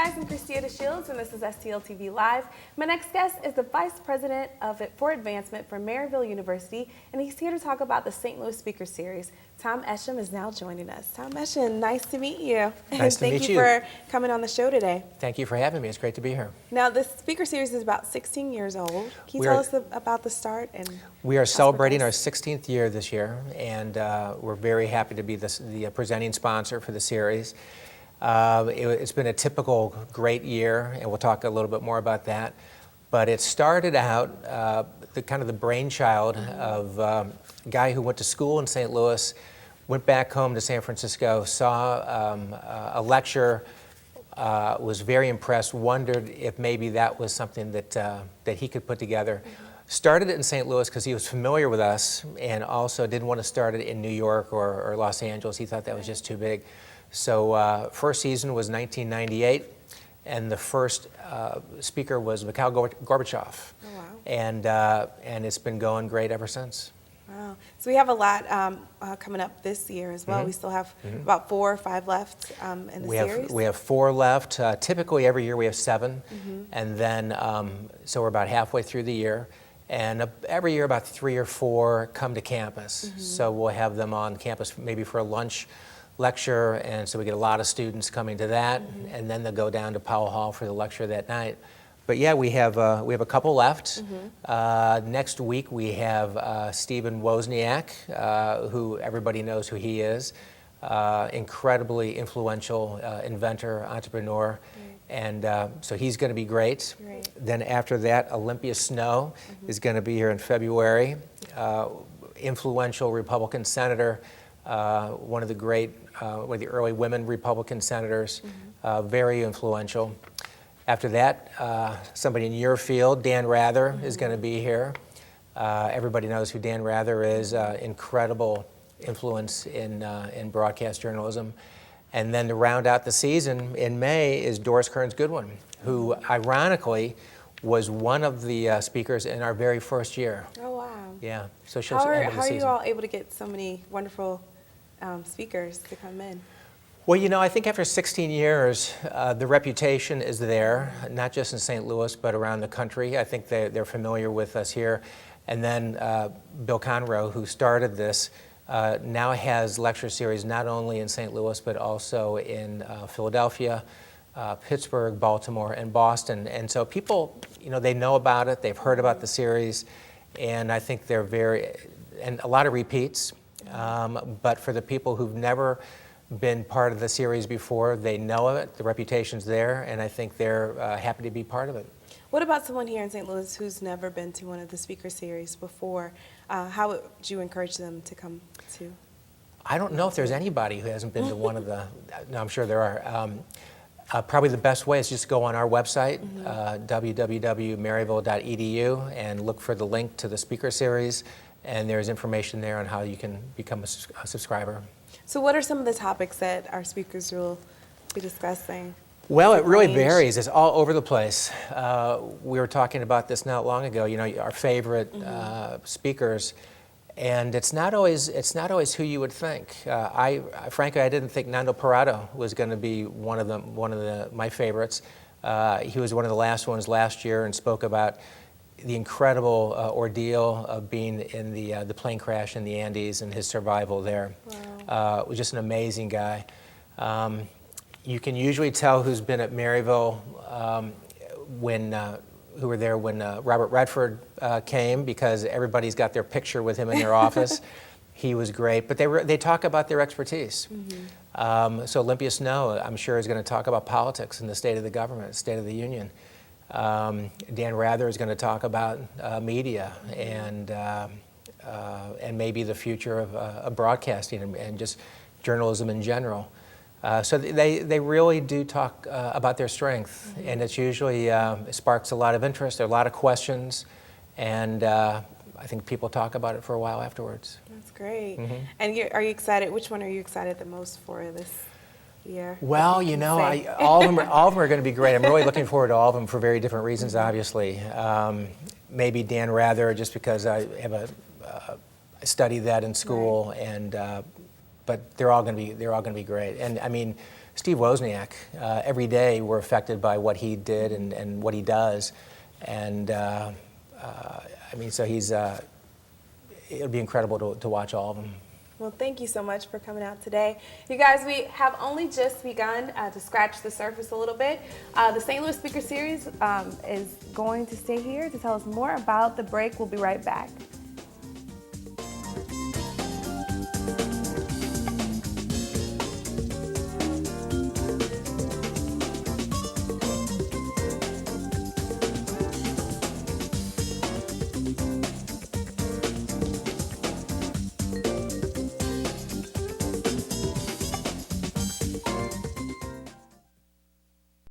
guys, I'm Christia DeShields, and this is STL TV Live. My next guest is the Vice President for Advancement for Maryville University, and he's here to talk about the St. Louis Speaker Series. Tom Esham is now joining us. Tom Esham, nice to meet you. Nice to meet you. Thank you for coming on the show today. Thank you for having me. It's great to be here. Now, the Speaker Series is about 16 years old. Can you tell us about the start? We are celebrating our 16th year this year, and we're very happy to be the presenting sponsor for the series. It's been a typical great year, and we'll talk a little bit more about that. But it started out the brainchild of a guy who went to school in St. Louis, went back home to San Francisco, saw a lecture, was very impressed, wondered if maybe that was something that he could put together. Started it in St. Louis because he was familiar with us, and also didn't want to start it in New York or Los Angeles. He thought that was just too big. So first season was 1998, and the first speaker was Mikhail Gorbachev. Oh, wow. And it's been going great ever since. Wow. So we have a lot coming up this year as well. We still have about 4 or 5 left in the series. We have 4 left. Typically every year we have 7, and then so we're about halfway through the year. And every year about 3 or 4 come to campus. So we'll have them on campus maybe for a lunch lecture, and so we get a lot of students coming to that, and then they'll go down to Powell Hall for the lecture that night. But yeah, we have a couple left. Next week we have Stephen Wozniak, who everybody knows who he is, incredibly influential inventor, entrepreneur, and so he's going to be great. Then after that, Olympia Snowe is going to be here in February, influential Republican senator. One of the early women Republican senators, very influential. After that, somebody in your field, Dan Rather, is going to be here. Everybody knows who Dan Rather is, incredible influence in broadcast journalism. And then to round out the season in May is Doris Kearns Goodwin, who ironically was one of the speakers in our very first year. Oh, wow. Yeah, so she'll How end the are season. you all able to get so many wonderful speakers to come in? Well, you know, I think after 16 years, the reputation is there, not just in St. Louis, but around the country. I think they're familiar with us here. And then Bill Conroe, who started this, now has lecture series not only in St. Louis, but also in Philadelphia, Pittsburgh, Baltimore, and Boston. And so people, you know, they know about it, they've heard about the series, and I think they're and a lot of repeats. But for the people who've never been part of the series before, they know of it, the reputation's there, and I think they're happy to be part of it. What about someone here in St. Louis who's never been to one of the speaker series before? How would you encourage them to come to? I don't know if there's anybody who hasn't been to one of the, no, I'm sure there are. Probably the best way is just go on our website, www.maryville.edu, and look for the link to the speaker series, and there's information there on how you can become a subscriber. So what are some of the topics that our speakers will be discussing? Well, it really varies. It's all over the place. We were talking about this not long ago, you know, our favorite speakers, and it's not always who you would think. Frankly, I didn't think Nando Parado was going to be one of my favorites. He was one of the last ones last year and spoke about the incredible ordeal of being in the plane crash in the Andes and his survival there. Wow. Was just an amazing guy. You can usually tell who's been at Maryville who were there when Robert Redford came, because everybody's got their picture with him in their office. He was great, but they talk about their expertise. So Olympia Snowe, I'm sure, is going to talk about politics and the state of the government, State of the Union. Dan Rather is going to talk about media and maybe the future of broadcasting and just journalism in general. So they really do talk about their strength, and it's usually sparks a lot of interest. There are a lot of questions, and I think people talk about it for a while afterwards. That's great. And are you excited? Which one are you excited the most for this year? Well, you know, all of them are going to be great. I'm really looking forward to all of them for very different reasons, obviously. Maybe Dan Rather, just because I studied that in school, and but they're all going to be great. And I mean, Steve Wozniak. Every day we're affected by what he did and what he does. And I mean, so it'll be incredible to watch all of them. Well, thank you so much for coming out today. You guys, we have only just begun to scratch the surface a little bit. The St. Louis Speaker Series is going to stay here to tell us more about the break. We'll be right back.